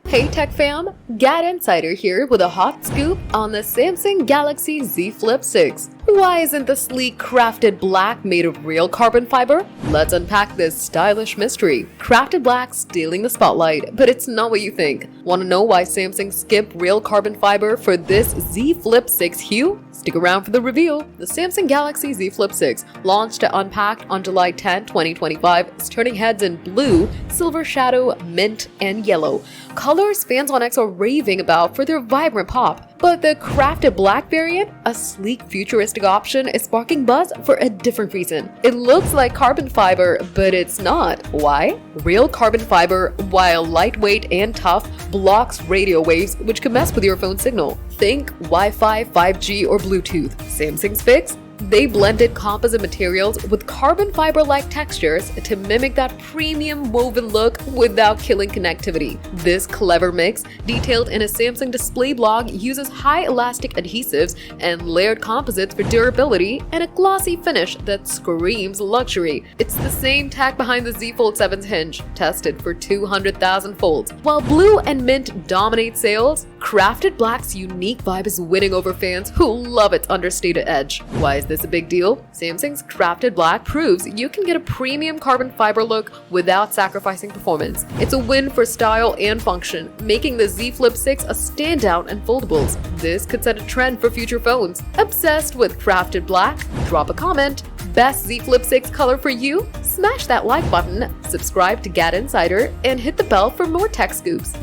Hey Tech Fam, GadInsider here with a hot scoop on the Samsung Galaxy Z Flip 6. Why isn't the sleek crafted black made of real carbon fiber? Let's unpack this stylish mystery. Crafted black stealing the spotlight, but it's not what you think. Want to know why Samsung skipped real carbon fiber for this Z Flip 6 hue? Stick around for the reveal. The Samsung Galaxy Z Flip 6, launched to Unpacked on July 10, 2025, is turning heads in blue, silver shadow, mint, and yellow. Colors fans on X are raving about for their vibrant pop. But the crafted black variant, a sleek futuristic option, is sparking buzz for a different reason. It looks like carbon fiber, but it's not. Why? Real carbon fiber, while lightweight and tough, blocks radio waves which can mess with your phone signal. Think Wi-Fi, 5G, or Bluetooth. Samsung's fix? They blended composite materials with carbon fiber-like textures to mimic that premium woven look without killing connectivity. This clever mix, detailed in a Samsung display blog, uses high elastic adhesives and layered composites for durability and a glossy finish that screams luxury. It's the same tech behind the Z Fold 7's hinge, tested for 200,000 folds. While blue and mint dominate sales, crafted black's unique vibe is winning over fans who love its understated edge. Why is this a big deal? Samsung's crafted black proves you can get a premium carbon fiber look without sacrificing performance. It's a win for style and function, making the Z Flip 6 a standout in foldables. This could set a trend for future phones. Obsessed with crafted black? Drop a comment. Best Z Flip 6 color for you? Smash that like button, subscribe to GadInsider, and hit the bell for more tech scoops.